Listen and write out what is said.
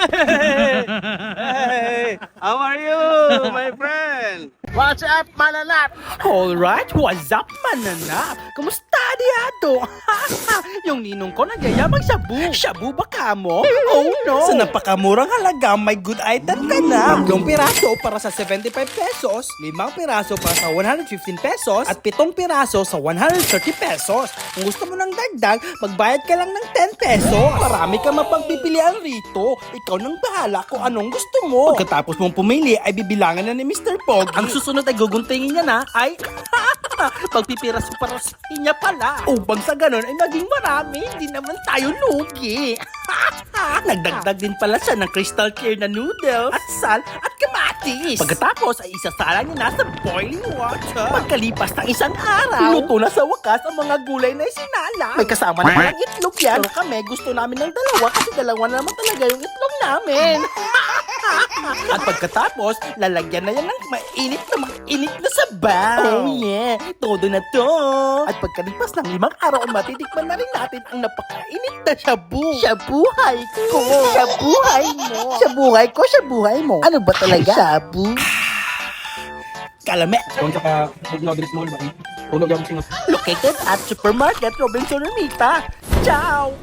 Hey, how are you, my friend? What's up, mananap? Alright, what's up, mananap? Kumusta diado? Yung ninong ko nagyaya mag-shabu. Shabu ba ka mo? Oh no! Sa napakamurang halaga, may good item ka na. 3 piraso para sa 75 pesos, 5 piraso para sa 115 pesos, at 7 piraso sa 130 pesos. Kung gusto mo ng dagdag, magbayad ka lang ng 10 pesos. Marami ka mapagpipilian rito. Ikaw nang bahala kung anong gusto mo. Pagkatapos mong pumili, ay bibilangan na ni Mr. Pogi. Ang susunod ay guguntingin niya na ay pagpipiraso para sa niya pala. Upang sa ganun ay maging marami, hindi naman tayo lugi. Nagdagdag din pala siya ng crystal clear na noodles at sal at kamatis. Pagkatapos ay isasala niya na sa boiling water. Pagkalipas ng isang araw, luto na sa wakas ang mga gulay na isinala. May kasama na palang itlog yan. Pero kami gusto namin ng dalawa kasi dalawa na naman talaga yung itlog namin. At pagkatapos, lalagyan na yan ng mainit na sabaw. Oh yeah, todo na to. At pagkalipas ng 5 araw, matitikman na rin natin ang napakainit na shabu. Shabuhay ko. Shabuhay mo. Shabuhay ko, shabuhay mo. Ano ba talaga? Shabu. Kalame. Kung sa Robin's Mall ba? Tulog yung sinus. Located at Supermarket Robinson Ermita. Ciao!